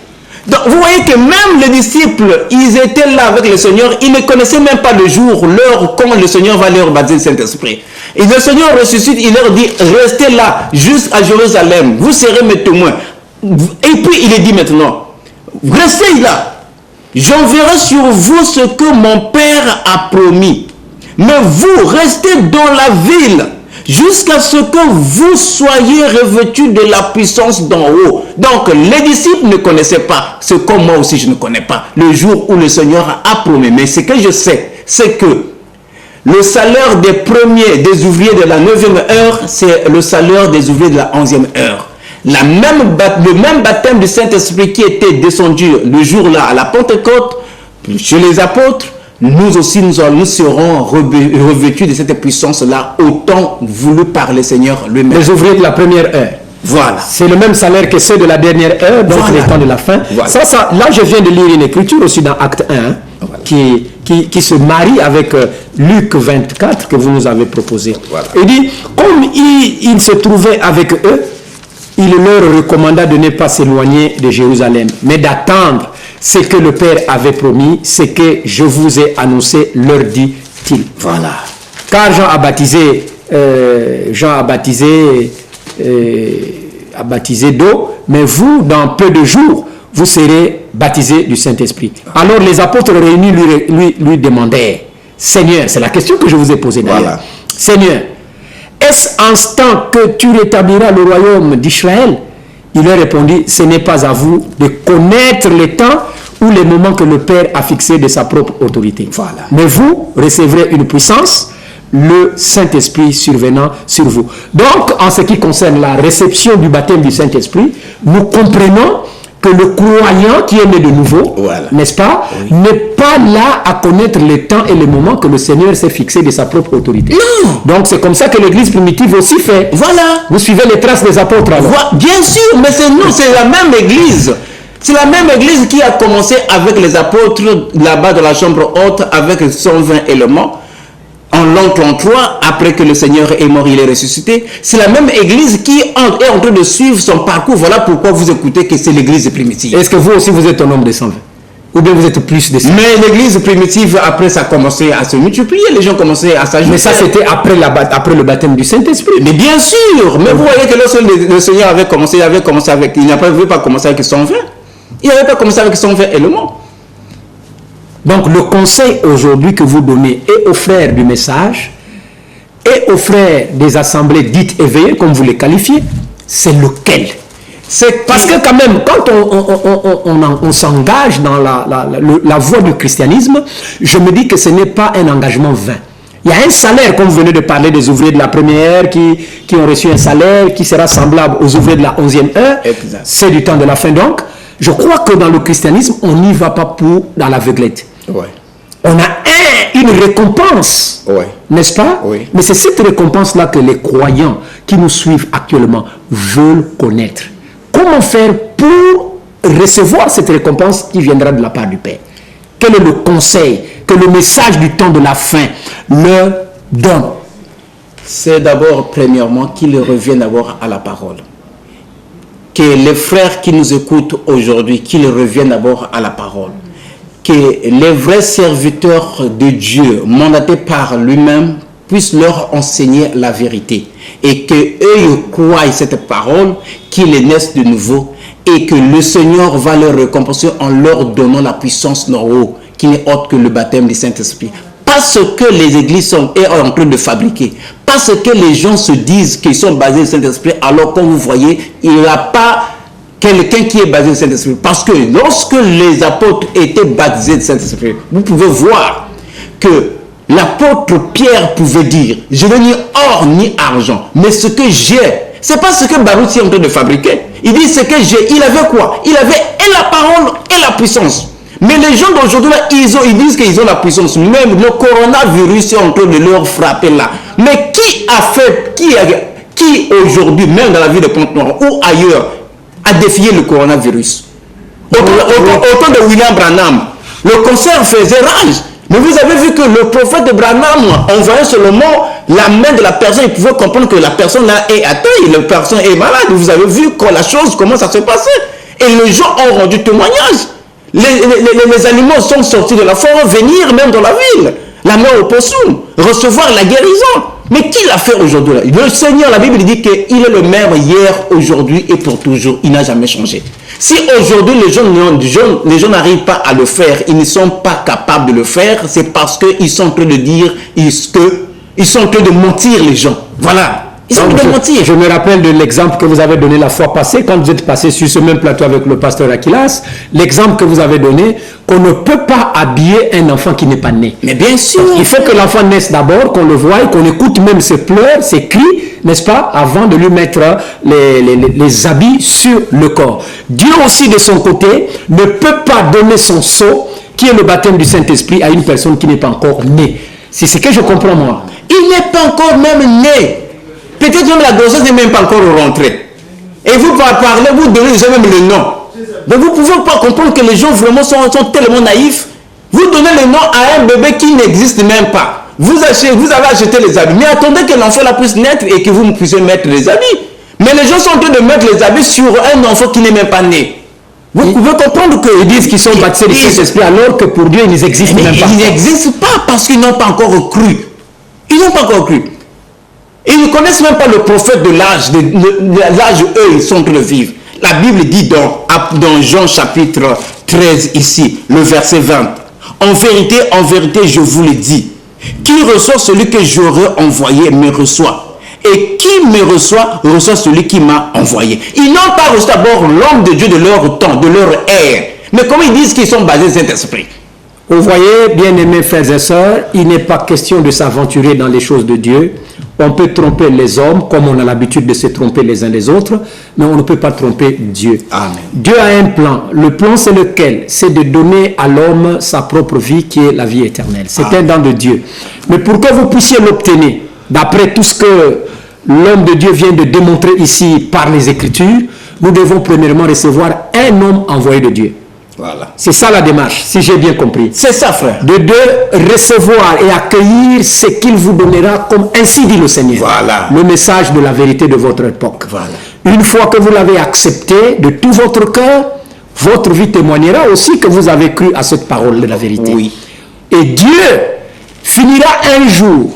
Donc, vous voyez que même les disciples, ils étaient là avec le Seigneur, ils ne connaissaient même pas le jour, l'heure, quand le Seigneur va leur baptiser le Saint-Esprit. Et le Seigneur ressuscite, il leur dit, restez là, jusqu'à Jérusalem, vous serez mes témoins. Et puis il est dit maintenant, restez là, j'enverrai sur vous ce que mon Père a promis, mais vous restez dans la ville, jusqu'à ce que vous soyez revêtus de la puissance d'en haut. Donc, les disciples ne connaissaient pas, ce que moi aussi je ne connais pas, le jour où le Seigneur a promis. Mais ce que je sais, c'est que le salaire des premiers, des ouvriers de la 9e heure, c'est le salaire des ouvriers de la 11e heure. Le même baptême du Saint-Esprit qui était descendu le jour-là à la Pentecôte, chez les apôtres, nous aussi, nous serons revêtus de cette puissance-là, autant voulu par le Seigneur lui-même. Les ouvriers de la première heure. Voilà. C'est le même salaire que ceux de la dernière heure, donc voilà. Les temps de la fin. Voilà. Là, je viens de lire une écriture aussi dans Acte 1, voilà. qui se marie avec Luc 24 que vous nous avez proposé. Voilà. Il dit, comme il se trouvait avec eux, il leur recommanda de ne pas s'éloigner de Jérusalem, mais d'attendre ce que le Père avait promis, ce que je vous ai annoncé, leur dit-il. Voilà. Car Jean a baptisé d'eau, mais vous, dans peu de jours, vous serez baptisés du Saint-Esprit. Alors les apôtres réunis lui demandèrent, Seigneur, c'est la question que je vous ai posée d'ailleurs. Voilà. Seigneur, est-ce en ce temps que tu rétabliras le royaume d'Israël? Il leur répondit, ce n'est pas à vous de connaître le temps ou les moments que le Père a fixé de sa propre autorité. Voilà. Mais vous recevrez une puissance, le Saint-Esprit survenant sur vous. Donc, en ce qui concerne la réception du baptême du Saint-Esprit, nous comprenons que le croyant qui est né de nouveau, voilà. N'est-ce pas, oui. N'est pas là à connaître les temps et les moments que le Seigneur s'est fixé de sa propre autorité. Non. Donc c'est comme ça que l'église primitive aussi fait. Voilà. Vous suivez les traces des apôtres alors. Bien sûr, mais c'est nous, c'est la même église. C'est la même église qui a commencé avec les apôtres là-bas dans la chambre haute avec 120 éléments. En l'an 33, après que le Seigneur est mort, il est ressuscité. C'est la même église qui est en train de suivre son parcours. Voilà pourquoi vous écoutez que c'est l'église primitive. Est-ce que vous aussi vous êtes un homme de 120? Ou bien vous êtes plus de 120? Mais l'église primitive, après, ça a commencé à se multiplier. Les gens commençaient à s'ajouter. Mais ça, c'était après le baptême du Saint-Esprit. Mais bien sûr. Mais vous voyez que lorsque le Seigneur avait commencé avec... Il n'avait pas commencé avec 120. Il n'avait pas commencé avec 120 éléments. Donc le conseil aujourd'hui que vous donnez et aux frères du message et aux frères des assemblées dites éveillées, comme vous les qualifiez, c'est lequel? C'est parce que quand même, quand on s'engage dans la voie du christianisme, je me dis que ce n'est pas un engagement vain. Il y a un salaire, comme vous venez de parler des ouvriers de la première qui ont reçu un salaire qui sera semblable aux ouvriers de la 11e heure. C'est du temps de la fin. Donc, je crois que dans le christianisme, on n'y va pas dans l'aveuglette. Ouais. On a une récompense, n'est-ce pas? Mais c'est cette récompense-là que les croyants qui nous suivent actuellement veulent connaître. Comment faire pour recevoir cette récompense qui viendra de la part du Père? Quel est le conseil que le message du temps de la fin leur donne? C'est d'abord, premièrement, qu'ils reviennent d'abord à la parole. Que les frères qui nous écoutent aujourd'hui, qu'ils reviennent d'abord à la parole. Que les vrais serviteurs de Dieu, mandatés par lui-même, puissent leur enseigner la vérité. Et qu'eux croient cette parole, qu'ils naissent de nouveau, et que le Seigneur va leur récompenser en leur donnant la puissance d'en haut, qui n'est autre que le baptême du Saint-Esprit. Parce que les églises sont en train de fabriquer, parce que les gens se disent qu'ils sont basés sur le Saint-Esprit, alors comme vous voyez, il n'y a pas quelqu'un qui est basé sur le Saint-Esprit. Parce que lorsque les apôtres étaient baptisés du Saint-Esprit, vous pouvez voir que l'apôtre Pierre pouvait dire, je n'ai ni or ni argent, mais ce que j'ai, c'est pas ce que Baruch est en train de fabriquer. Il dit ce que j'ai, il avait quoi? Il avait et la parole et la puissance. Mais les gens d'aujourd'hui, ils disent qu'ils ont la puissance. Même le coronavirus est en train de leur frapper là. Mais qui a fait, qui aujourd'hui, même dans la ville de Pointe-Noire ou ailleurs, a défié le coronavirus? Autant de William Branham, le concert faisait rage. Mais vous avez vu que le prophète de Branham, en voyant seulement la main de la personne, il pouvait comprendre que la personne là est atteinte, la personne est malade. Vous avez vu la chose, comment ça s'est passé. Et les gens ont rendu témoignage. Les animaux sont sortis de la forêt, venir même dans la ville, la main au possum, recevoir la guérison. Mais qui l'a fait aujourd'hui? Le Seigneur, la Bible dit qu'il est le même hier, aujourd'hui et pour toujours. Il n'a jamais changé. Si aujourd'hui les gens n'arrivent pas à le faire, ils ne sont pas capables de le faire, c'est parce qu'ils sont en train de dire, ils sont en train de mentir les gens. Voilà. Ils sont en train de mentir. Je me rappelle de l'exemple que vous avez donné la fois passée, quand vous êtes passé sur ce même plateau avec le pasteur Aquilas, l'exemple que vous avez donné, qu'on ne peut pas habiller un enfant qui n'est pas né. Mais bien sûr. Il faut que l'enfant naisse d'abord, qu'on le voie, qu'on écoute même ses pleurs, ses cris, n'est-ce pas, avant de lui mettre les habits sur le corps. Dieu aussi, de son côté, ne peut pas donner son sceau, qui est le baptême du Saint-Esprit, à une personne qui n'est pas encore née. C'est ce que je comprends, moi. Il n'est pas encore même né. Peut-être même la grossesse n'est même pas encore rentrée. Et vous parlez, vous donnez déjà même le nom. Donc vous ne pouvez pas comprendre que les gens vraiment sont tellement naïfs. Vous donnez le nom à un bébé qui n'existe même pas. Vous avez acheté les habits. Mais attendez que l'enfant la puisse naître et que vous puissiez mettre les habits. Mais les gens sont en train de mettre les habits sur un enfant qui n'est même pas né. Vous pouvez comprendre qu'ils disent qu'ils sont baptisés du Saint-Esprit alors que pour Dieu, ils n'existent même pas. Ils n'existent pas parce qu'ils n'ont pas encore cru. Ils n'ont pas encore cru. Ils ne connaissent même pas le prophète de l'âge eux, ils sont en train de vivre. La Bible dit dans Jean chapitre 13 ici, le verset 20. En vérité, je vous le dis, qui reçoit celui que j'aurais envoyé me reçoit. Et qui me reçoit celui qui m'a envoyé. Ils n'ont pas reçu d'abord l'homme de Dieu de leur temps, de leur ère. Mais comment ils disent qu'ils sont basés sur Saint-Esprit? Vous voyez, bien-aimés frères et sœurs, il n'est pas question de s'aventurer dans les choses de Dieu. On peut tromper les hommes, comme on a l'habitude de se tromper les uns les autres, mais on ne peut pas tromper Dieu. Amen. Dieu a un plan. Le plan, c'est lequel? C'est de donner à l'homme sa propre vie, qui est la vie éternelle. C'est un don de Dieu. Mais pour que vous puissiez l'obtenir, d'après tout ce que l'homme de Dieu vient de démontrer ici par les Écritures, nous devons premièrement recevoir un homme envoyé de Dieu. Voilà. C'est ça la démarche, si j'ai bien compris. C'est ça, frère. De recevoir et accueillir ce qu'il vous donnera, comme ainsi dit le Seigneur. Voilà. Le message de la vérité de votre époque. Voilà. Une fois que vous l'avez accepté de tout votre cœur, votre vie témoignera aussi que vous avez cru à cette parole de la vérité. Oui. Et Dieu finira un jour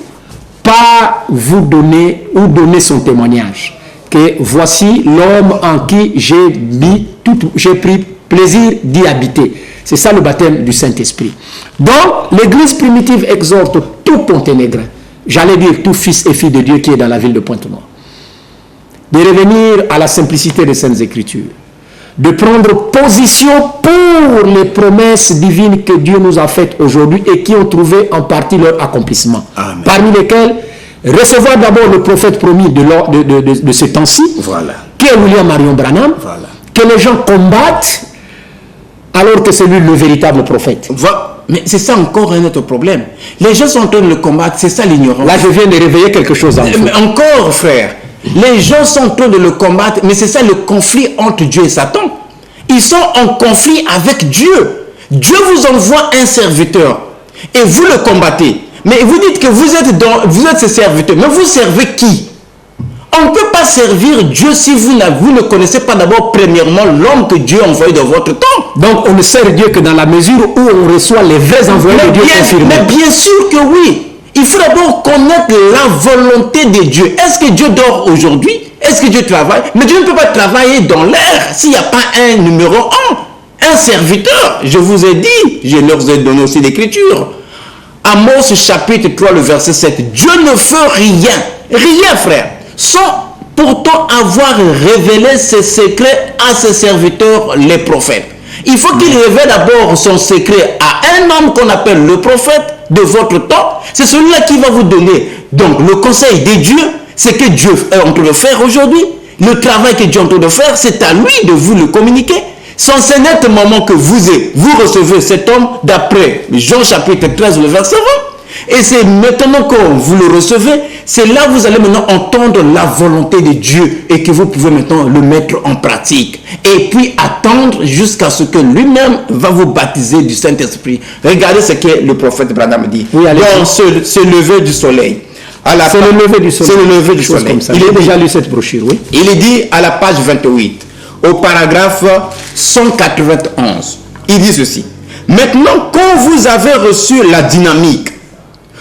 par vous donner ou donner son témoignage. Que voici l'homme en qui j'ai pris plaisir d'y habiter. C'est ça le baptême du Saint-Esprit. Donc, l'église primitive exhorte tout Ponténégrin, j'allais dire tout fils et fille de Dieu qui est dans la ville de Pointe-Noire, de revenir à la simplicité des Saintes Écritures, de prendre position pour les promesses divines que Dieu nous a faites aujourd'hui et qui ont trouvé en partie leur accomplissement. Amen. Parmi lesquels, recevoir d'abord le prophète promis de ce temps-ci, Voilà. qui est William Marion Branham, Voilà. que les gens combattent alors que c'est lui le véritable prophète. Mais c'est ça encore un autre problème. Les gens sont en train de le combattre, c'est ça l'ignorance. Là, je viens de réveiller quelque chose en vous. Mais encore, frère, les gens sont en train de le combattre, mais c'est ça le conflit entre Dieu et Satan. Ils sont en conflit avec Dieu. Dieu vous envoie un serviteur et vous le combattez. Mais vous dites que vous êtes ce serviteur. Mais vous servez qui? On ne peut pas servir Dieu si vous ne connaissez pas d'abord premièrement l'homme que Dieu a envoyé dans votre temps. Donc on ne sert Dieu que dans la mesure où on reçoit les vrais envoyés de Dieu confirmés. Mais bien sûr que oui. Il faut d'abord connaître la volonté de Dieu. Est-ce que Dieu dort aujourd'hui? Est-ce que Dieu travaille? Mais Dieu ne peut pas travailler dans l'air s'il n'y a pas un numéro 1, un serviteur. Je vous ai dit, je leur ai donné aussi l'écriture. Amos chapitre 3, le verset 7. Dieu ne fait rien, frère, sans pourtant avoir révélé ses secrets à ses serviteurs, les prophètes. Il faut qu'il révèle d'abord son secret à un homme qu'on appelle le prophète de votre temps. C'est celui-là qui va vous donner. Donc, le conseil de Dieu, c'est que Dieu est en train de faire aujourd'hui. Le travail que Dieu est en train de faire, c'est à lui de vous le communiquer. Sans ce net moment que vous recevez cet homme d'après Jean chapitre 13, le verset 20. Et c'est maintenant que vous le recevez, c'est là que vous allez maintenant entendre la volonté de Dieu et que vous pouvez maintenant le mettre en pratique. Et puis attendre jusqu'à ce que lui-même va vous baptiser du Saint-Esprit. Regardez ce que le prophète Branham dit. Oui, dans ce lever du soleil. C'est le lever du soleil. C'est le lever du soleil. Comme ça. Il a déjà lu cette brochure, oui. Il est dit à la page 28, au paragraphe 191. Il dit ceci. Maintenant, quand vous avez reçu la dynamique,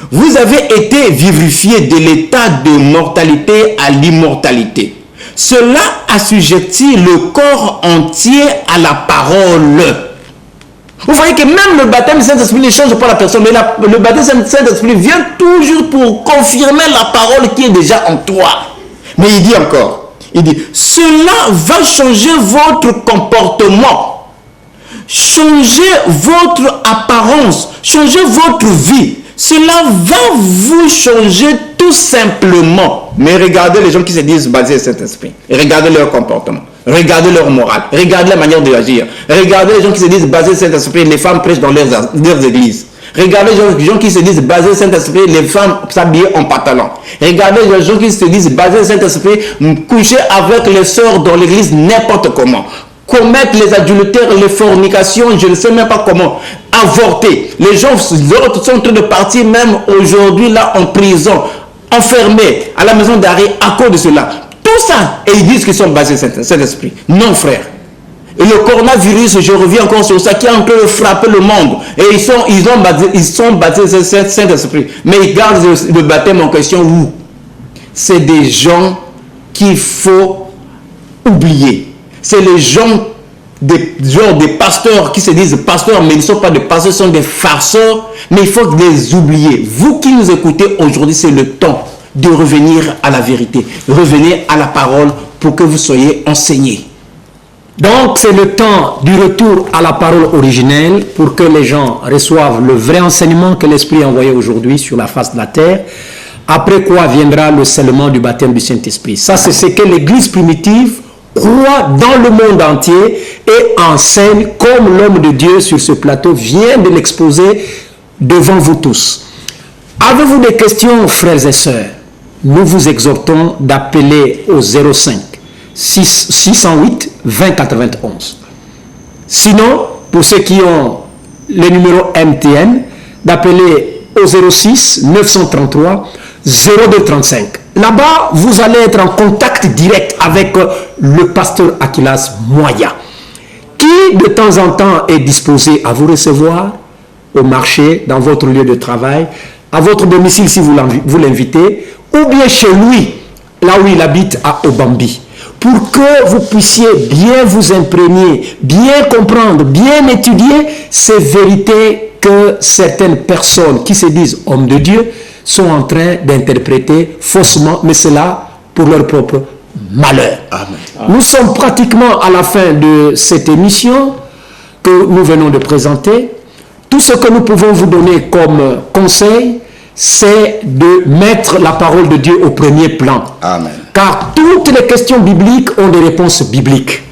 vous avez été vivifié de l'état de mortalité à l'immortalité. Cela assujettit le corps entier à la parole. Vous voyez que même le baptême du Saint-Esprit ne change pas la personne, mais le baptême du Saint-Esprit vient toujours pour confirmer la parole qui est déjà en toi. Mais il dit encore, il dit, cela va changer votre comportement, changer votre apparence, changer votre vie. Cela va vous changer tout simplement. Mais regardez les gens qui se disent basés sur cet esprit. Regardez leur comportement. Regardez leur morale. Regardez la manière de agir. Regardez les gens qui se disent basés sur cet esprit. Les femmes prêchent dans leurs églises. Regardez les gens qui se disent basés sur cet esprit. Les femmes s'habillent en pantalon. Regardez les gens qui se disent basés sur cet esprit. Coucher avec les sœurs dans l'église n'importe comment. Commettre les adultères, les fornications, je ne sais même pas comment, avorter. Les gens sont en train de partir même aujourd'hui là en prison, enfermés à la maison d'arrêt à cause de cela. Tout ça, et ils disent qu'ils sont basés sur cet esprit. Non, frère. Et le coronavirus, je reviens encore sur ça, qui est en train de frapper le monde. Et ils sont basés sur cet Saint-Esprit. Mais ils gardent le baptême en question où? C'est des gens qu'il faut oublier. C'est les gens, des pasteurs qui se disent pasteurs, mais ils ne sont pas des pasteurs, ils sont des farceurs. Mais il faut les oublier. Vous qui nous écoutez aujourd'hui, c'est le temps de revenir à la vérité. Revenir à la parole pour que vous soyez enseignés. Donc c'est le temps du retour à la parole originelle pour que les gens reçoivent le vrai enseignement que l'Esprit a envoyé aujourd'hui sur la face de la terre. Après quoi viendra le scellement du baptême du Saint-Esprit. Ça, c'est ce que l'Église primitive croit dans le monde entier et enseigne comme l'homme de Dieu sur ce plateau vient de l'exposer devant vous tous. Avez-vous des questions, frères et sœurs? Nous vous exhortons d'appeler au 05 608 20 91. Sinon, pour ceux qui ont le numéro MTN, d'appeler au 06 933 0235. Là-bas, vous allez être en contact direct avec le pasteur Akilas Moya, qui de temps en temps est disposé à vous recevoir au marché, dans votre lieu de travail, à votre domicile si vous l'invitez, ou bien chez lui, là où il habite à Obambi, pour que vous puissiez bien vous imprégner, bien comprendre, bien étudier ces vérités que certaines personnes qui se disent hommes de Dieu sont en train d'interpréter faussement, mais cela pour leur propre malheur. Amen. Nous sommes pratiquement à la fin de cette émission que nous venons de présenter. Tout ce que nous pouvons vous donner comme conseil, c'est de mettre la parole de Dieu au premier plan. Amen. Car toutes les questions bibliques ont des réponses bibliques.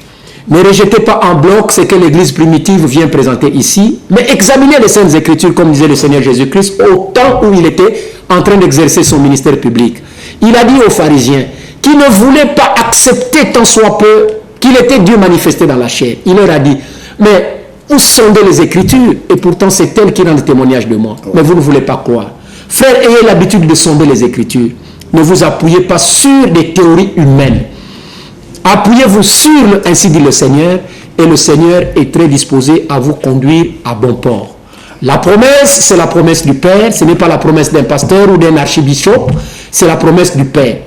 Ne rejetez pas en bloc ce que l'Église primitive vient présenter ici, mais examinez les Saintes Écritures, comme disait le Seigneur Jésus-Christ, au temps où il était en train d'exercer son ministère public. Il a dit aux pharisiens qui ne voulaient pas accepter tant soit peu qu'il était Dieu manifesté dans la chair. Il leur a dit, mais vous sondez les Écritures, et pourtant c'est elles qui rendent témoignage de moi. Mais vous ne voulez pas croire. Frères, ayez l'habitude de sonder les Écritures. Ne vous appuyez pas sur des théories humaines. Appuyez-vous sur, ainsi dit le Seigneur, et le Seigneur est très disposé à vous conduire à bon port. La promesse, c'est la promesse du Père, ce n'est pas la promesse d'un pasteur ou d'un archibishop, c'est la promesse du Père.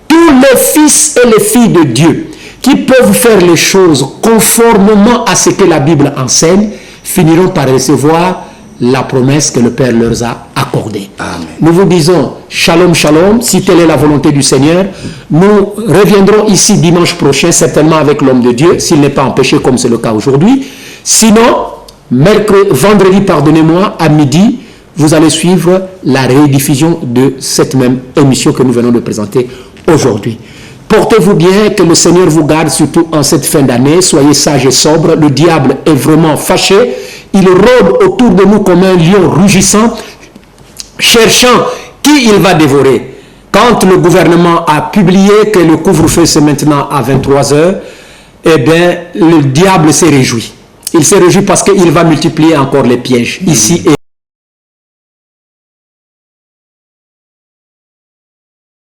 Tous les fils et les filles de Dieu qui peuvent faire les choses conformément à ce que la Bible enseigne, finiront par recevoir la promesse que le Père leur a accordée. Amen. Nous vous disons shalom, shalom, si telle est la volonté du Seigneur. Nous reviendrons ici dimanche prochain, certainement avec l'homme de Dieu, s'il n'est pas empêché comme c'est le cas aujourd'hui. Sinon, vendredi, pardonnez-moi, à midi, vous allez suivre la rediffusion de cette même émission que nous venons de présenter aujourd'hui. Portez-vous bien, que le Seigneur vous garde, surtout en cette fin d'année. Soyez sages et sobres. Le diable est vraiment fâché. Il rôde autour de nous comme un lion rugissant, cherchant qui il va dévorer. Quand le gouvernement a publié que le couvre-feu c'est maintenant à 23h, eh bien, le diable s'est réjoui. Il s'est réjoui parce qu'il va multiplier encore les pièges, ici et